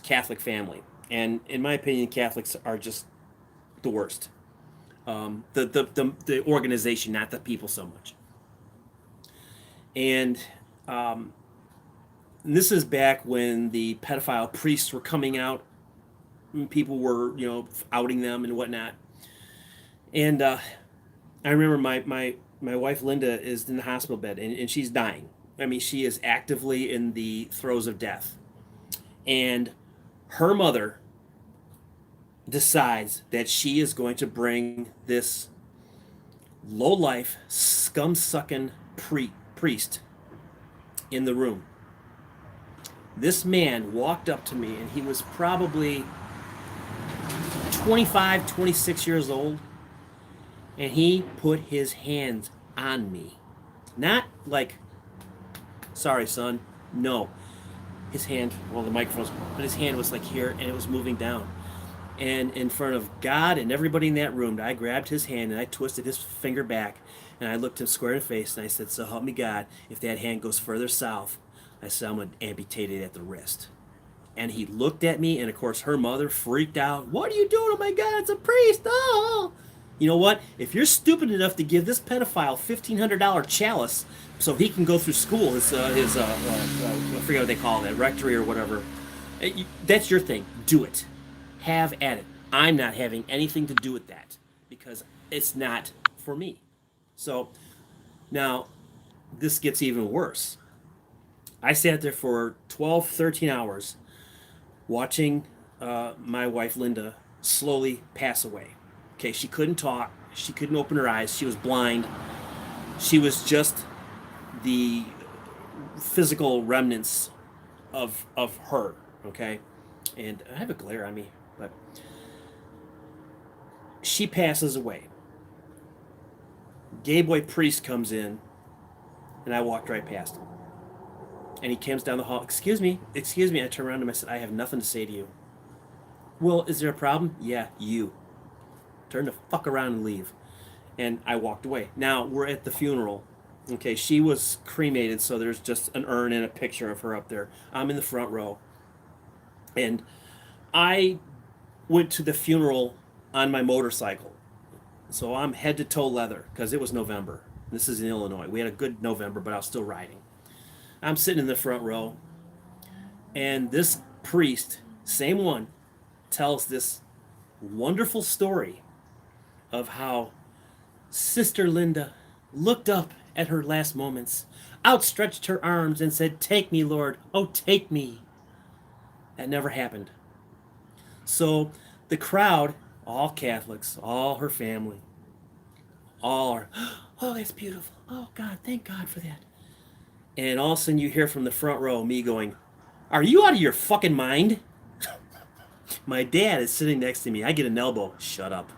S1: Catholic family, and in my opinion, Catholics are just the worst. The organization, not the people so much. And this is back when the pedophile priests were coming out. And people were, outing them and whatnot. And I remember my wife Linda is in the hospital bed, and she's dying. I mean, she is actively in the throes of death. And her mother decides that she is going to bring this low-life, scum-sucking priest in the room. This man walked up to me, and he was probably 25, 26 years old, and he put his hands on me. Not like, sorry, son. No. His hand, well, the microphone's, but his hand was like here, and it was moving down. And in front of God and everybody in that room, I grabbed his hand and I twisted his finger back, and I looked him square in the face, and I said, "So help me God, if that hand goes further south," I said, "I'm going to amputate it at the wrist." And he looked at me, and of course her mother freaked out. "What are you doing? Oh my God, it's a priest!" Oh! You know what? If you're stupid enough to give this pedophile $1,500 chalice so he can go through school, I forget what they call it, rectory or whatever, that's your thing. Do it. Have at it. I'm not having anything to do with that because it's not for me. So now this gets even worse. I sat there for 12, 13 hours watching my wife Linda slowly pass away. Okay, she couldn't talk. She couldn't open her eyes. She was blind. She was just the physical remnants of her. Okay, and I have a glare on me, but she passes away. Gay boy priest comes in, and I walked right past him. And he comes down the hall. Excuse me, excuse me. I turn around to him. I said, I have nothing to say to you. Well, is there a problem? Yeah, you. Turn the fuck around and leave. And I walked away. Now, we're at the funeral. Okay, she was cremated, so there's just an urn and a picture of her up there. I'm in the front row. And I went to the funeral on my motorcycle. So I'm head to toe leather because it was November. This is in Illinois. We had a good November, but I was still riding. I'm sitting in the front row, and this priest, same one, tells this wonderful story of how Sister Linda looked up at her last moments, outstretched her arms, and said, "Take me, Lord. Oh, take me." That never happened. So the crowd, all Catholics, all her family, all are, oh, that's beautiful. Oh, God, thank God for that. And all of a sudden you hear from the front row me going, "Are you out of your fucking mind?" My dad is sitting next to me. I get an elbow. Shut up.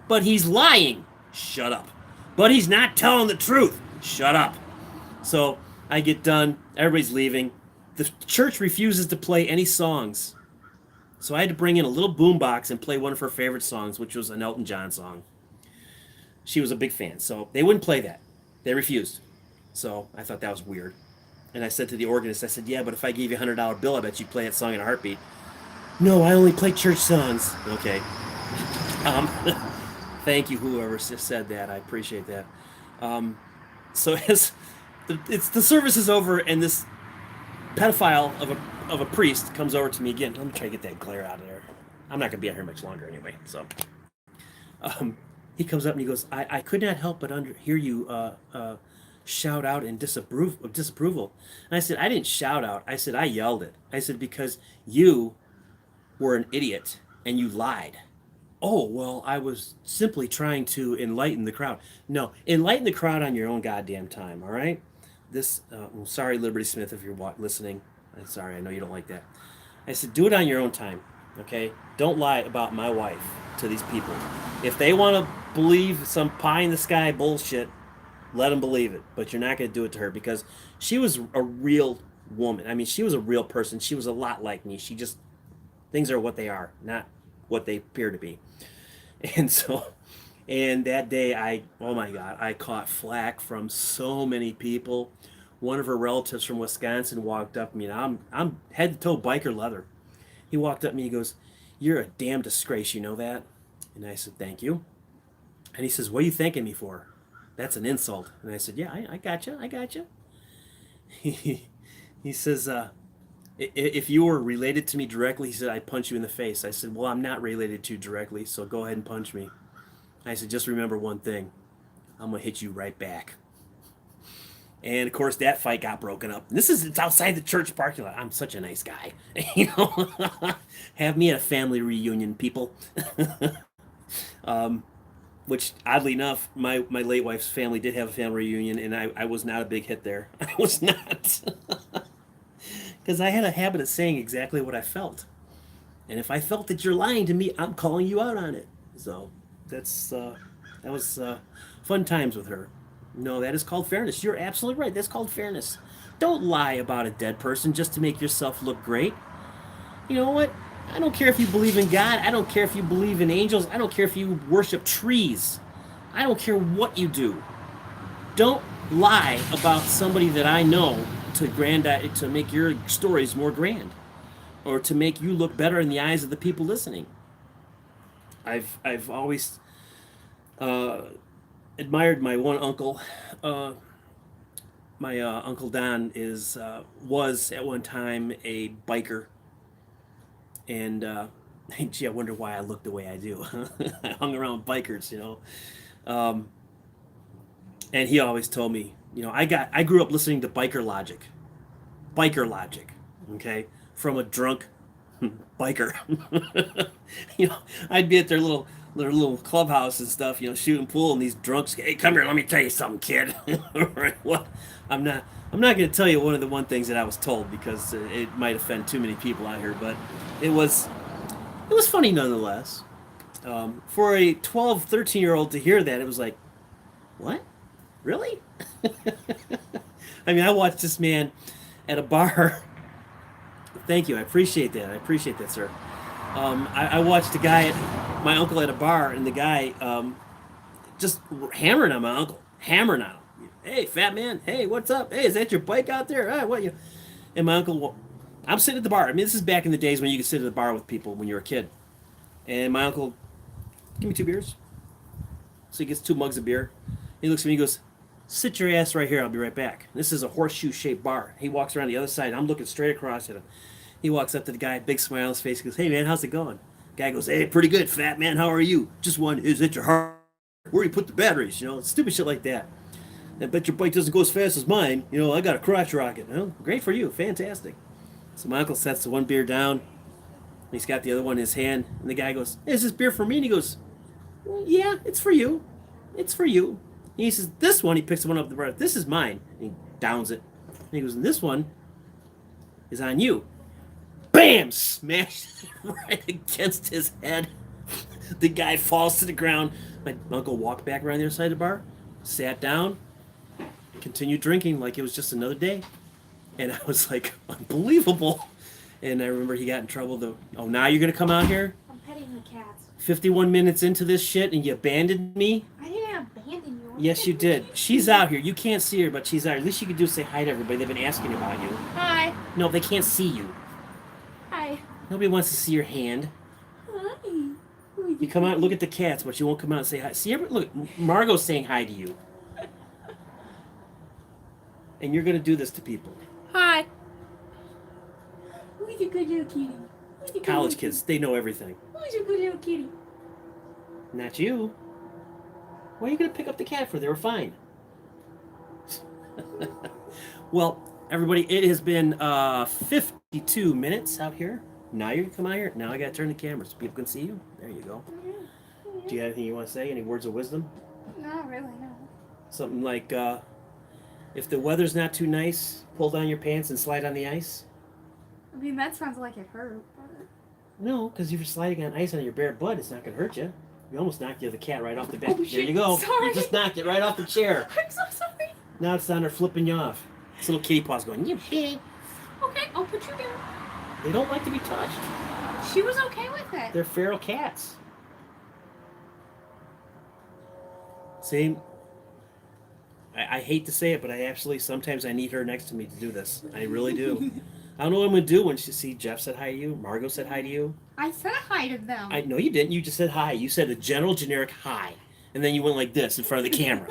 S1: But he's lying. Shut up. But he's not telling the truth. Shut up. So I get done. Everybody's leaving. The church refuses to play any songs. So I had to bring in a little boombox and play one of her favorite songs, which was an Elton John song. She was a big fan. So they wouldn't play that. They refused. So I thought that was weird. And I said to the organist, I said, yeah, but if I gave you a $100 bill, I bet you'd play that song in a heartbeat. No, I only play church songs. Okay. Thank you, whoever said that. I appreciate that. So as the service is over, and this pedophile of a priest comes over to me again. Let me try to get that glare out of there. I'm not going to be out here much longer anyway. So he comes up and he goes, I could not help but hear you shout out in disapproval. And I said, I didn't shout out. I said, I yelled it. I said, because you were an idiot and you lied. Oh, well, I was simply trying to enlighten the crowd. No, enlighten the crowd on your own goddamn time, all right? I'm sorry, Liberty Smith, if you're listening. I'm sorry, I know you don't like that. I said, do it on your own time, okay? Don't lie about my wife to these people. If they want to believe some pie-in-the-sky bullshit, let them believe it. But you're not going to do it to her because she was a real woman. I mean, she was a real person. She was a lot like me. Things are what they are, not what they appear to be. And that day, oh my God, I caught flack from so many people. One of her relatives from Wisconsin walked up to me, and I'm head to toe biker leather. He walked up to me, he goes, "You're a damn disgrace, you know that?" And I said, "Thank you." And he says, "What are you thanking me for? That's an insult." And I said, "Yeah, I got you. I got you." He says, if you were related to me directly, he said, "I'd punch you in the face." I said, "Well, I'm not related to you directly, so go ahead and punch me." I said, "Just remember one thing. I'm going to hit you right back." And, of course, that fight got broken up. And it's outside the church parking lot. I'm such a nice guy. Have me at a family reunion, people. Which, oddly enough, my late wife's family did have a family reunion, and I was not a big hit there. I was not. Because I had a habit of saying exactly what I felt. And if I felt that you're lying to me, I'm calling you out on it. So that was fun times with her. No, that is called fairness. You're absolutely right. That's called fairness. Don't lie about a dead person just to make yourself look great. You know what? I don't care if you believe in God. I don't care if you believe in angels. I don't care if you worship trees. I don't care what you do. Don't lie about somebody that I know to make your stories more grand, or to make you look better in the eyes of the people listening. I've always Uh, admired my one uncle. Uh, my Uncle Don was at one time a biker, and gee, I wonder why I look the way I do. I hung around bikers, you know. Um, and he always told me, you know, I grew up listening to biker logic, okay, from a drunk biker. You know, I'd be at their little clubhouse and stuff, you know, shooting pool, and these drunks, hey, come here, let me tell you something, kid. Right? What? I'm not. I'm not going to tell you one things that I was told because it might offend too many people out here, but it was it was funny nonetheless. For a 12, 13-year old to hear that, it was like, what? Really? I mean, I watched this man at a bar. Thank you. I appreciate that. I appreciate that, sir. I watched a guy, my uncle at a bar, and the guy just hammering on my uncle, hammering on him. Hey, fat man. Hey, what's up? Hey, is that your bike out there? Ah, what you? And my uncle, well, I'm sitting at the bar. I mean, this is back in the days when you could sit at the bar with people when you were a kid. And my uncle, give me 2 beers. So he gets 2 mugs of beer. He looks at me and goes, sit your ass right here. I'll be right back. This is a horseshoe-shaped bar. He walks around the other side. I'm looking straight across at him. He walks up to the guy, big smile on his face. He goes, hey, man, how's it going? Guy goes, hey, pretty good, fat man. How are you? Just one, is it your heart? Where do you put the batteries? You know, stupid shit like that. I bet your bike doesn't go as fast as mine. You know, I got a crotch rocket. Well, great for you. Fantastic. So my uncle sets the one beer down. He's got the other one in his hand. And the guy goes, hey, is this beer for me? And he goes, well, yeah, it's for you. It's for you. And he says, this one, he picks one up the bar. This is mine. And he downs it. And he goes, and this one is on you. Bam! Smashed right against his head. The guy falls to the ground. My uncle walked back around the other side of the bar, sat down, continued drinking like it was just another day. And I was like, unbelievable. And I remember he got in trouble. Oh, now you're going to come out here?
S2: I'm petting the cats.
S1: 51 minutes into this shit and you abandoned me?
S2: I didn't abandon you.
S1: Yes, you did. She's out here. You can't see her, but she's out here. At least you could do is say hi to everybody. They've been asking about you.
S2: Hi.
S1: No, they can't see you.
S2: Hi.
S1: Nobody wants to see your hand.
S2: Hi.
S1: You come out and look at the cats, but you won't come out and say hi. See, look, Margot's saying hi to you. And you're going to do this to people.
S2: Hi. Who's a good little kitty?
S1: College kids, they know everything.
S2: Who's a good little kitty?
S1: Not you. Why are you going to pick up the cat for? They were fine. Well, everybody, it has been 52 minutes out here. Now you can come out here. Now I got to turn the camera so people can see you. There you go. Do you have anything you want to say? Any words of wisdom?
S2: Not really, no.
S1: Something like, if the weather's not too nice, pull down your pants and slide on the ice?
S2: I mean, that sounds like it hurt. But...
S1: No, because if you're sliding on ice on your bare butt, it's not going to hurt you. You almost knocked the other cat right off the bed.
S2: Oh,
S1: there
S2: shit.
S1: you go.
S2: Sorry.
S1: You just knocked it right off the chair.
S2: I'm so sorry.
S1: Now it's down there flipping you off. This little kitty paw's going, you pig.
S2: Okay, I'll put you down.
S1: They don't like to be touched.
S2: She was okay with it.
S1: They're feral cats. See, I hate to say it, but sometimes I need her next to me to do this. I really do. I don't know what I'm going to do when she see Jeff said hi to you, Margot said hi to you.
S2: I said hi to them.
S1: I know you didn't. You just said hi. You said a general generic hi. And then you went like this in front of the camera.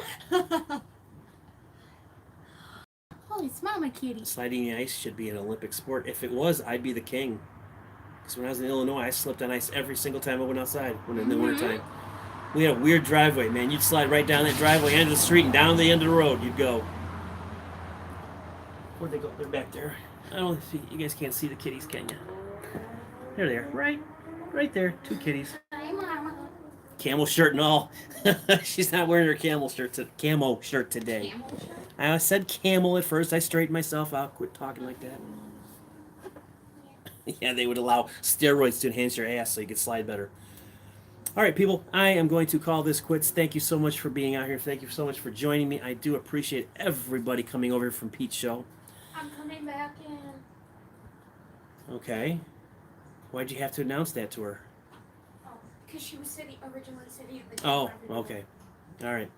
S2: Holy smell, my kitty.
S1: Sliding the ice should be an Olympic sport. If it was, I'd be the king. Because when I was in Illinois, I slipped on ice every single time I went outside in the wintertime. We had a weird driveway, man. You'd slide right down that driveway, end of the street, and down the end of the road you'd go. Where'd they go? They're back there. I don't see. You guys can't see the kitties, can you? There they are. Right there. 2 kitties.
S2: Hi, Mama.
S1: Camel shirt and all. She's not wearing her camo shirt today.
S2: Camel shirt?
S1: I said camel at first. I straightened myself out. Quit talking like that. Yeah, they would allow steroids to enhance your ass so you could slide better. All right, people, I am going to call this quits. Thank you so much for being out here. Thank you so much for joining me. I do appreciate everybody coming over from Pete's show.
S2: I'm coming back in.
S1: Okay. Why'd you have to announce that to her?
S2: Oh, because she was originally sitting in the
S1: Oh, okay. All right.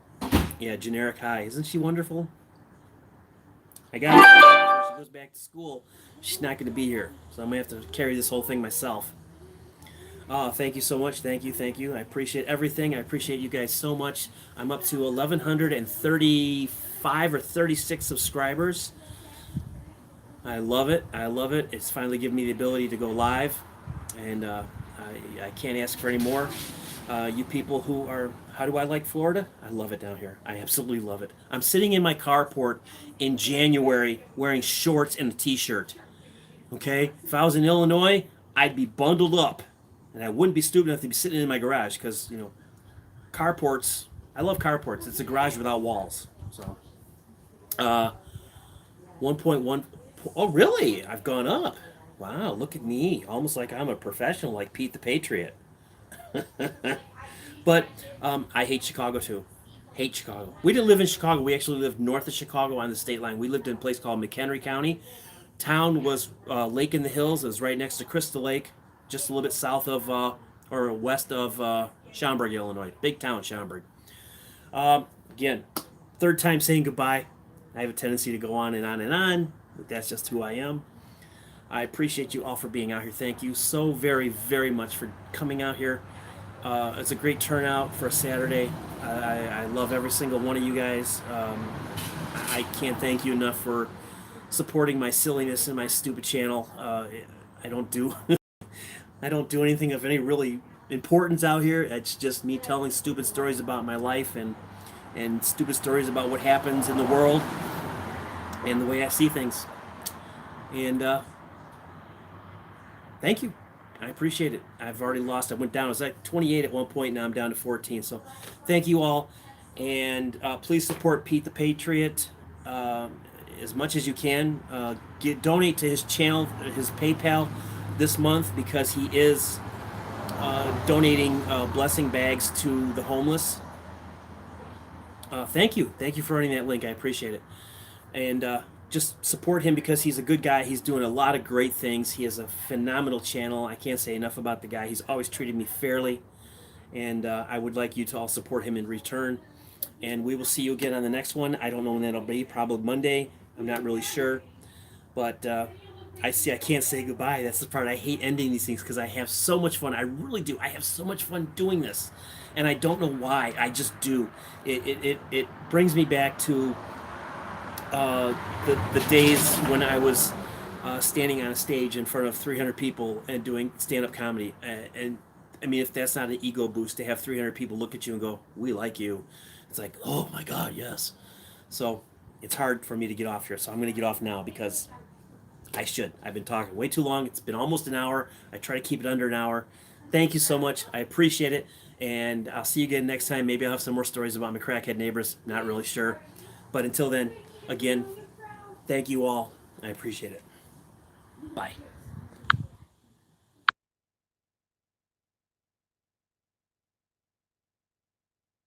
S1: Yeah, generic hi. Isn't she wonderful? I got it. When she goes back to school, she's not going to be here. So I'm going to have to carry this whole thing myself. Oh, thank you so much. Thank you, thank you. I appreciate everything. I appreciate you guys so much. I'm up to 1,135 or 36 subscribers. I love it. I love it. It's finally given me the ability to go live, and I can't ask for any more. You people who are, how do I like Florida? I love it down here. I absolutely love it. I'm sitting in my carport in January wearing shorts and a t-shirt. Okay? If I was in Illinois, I'd be bundled up, and I wouldn't be stupid enough to be sitting in my garage because, carports, I love carports. It's a garage without walls. So, 1.1. Oh, really? I've gone up. Wow, look at me. Almost like I'm a professional, like Pete the Patriot. But I hate Chicago too. Hate Chicago. We didn't live in Chicago. We actually lived north of Chicago on the state line. We lived in a place called McHenry County. Town was Lake in the Hills. It was right next to Crystal Lake, just a little bit south of or west of Schaumburg, Illinois. Big town, Schaumburg. Again, third time saying goodbye. I have a tendency to go on and on and on, but that's just who I am. I appreciate you all for being out here. Thank you so very, very much for coming out here. It's a great turnout for a Saturday. I love every single one of you guys. I can't thank you enough for supporting my silliness and my stupid channel. I don't do I don't do anything of any really importance out here. It's just me telling stupid stories about my life and stupid stories about what happens in the world and the way I see things. And thank you. I appreciate it. I've already lost. I went down. I was like 28 at one point. Now I'm down to 14. So thank you all. And please support Pete the Patriot as much as you can. Donate to his channel, his PayPal this month, because he is donating blessing bags to the homeless. Thank you. Thank you for running that link. I appreciate it. And just support him because he's a good guy. He's doing a lot of great things. He has a phenomenal channel. I can't say enough about the guy. He's always treated me fairly. And I would like you to all support him in return. And we will see you again on the next one. I don't know when that'll be. Probably Monday. I'm not really sure. But I can't say goodbye. That's the part. I hate ending these things because I have so much fun. I really do. I have so much fun doing this. And I don't know why. I just do. It brings me back to the days when I was standing on a stage in front of 300 people and doing stand-up comedy. And I mean, if that's not an ego boost to have 300 people look at you and go, "We like you," it's like, oh my God, yes. So it's hard for me to get off here. So I'm going to get off now because I should. I've been talking way too long. It's been almost an hour. I try to keep it under an hour. Thank you so much. I appreciate it. And I'll see you again next time. Maybe I'll have some more stories about my crackhead neighbors. Not really sure. But until then, again, thank you all. I appreciate it. Bye.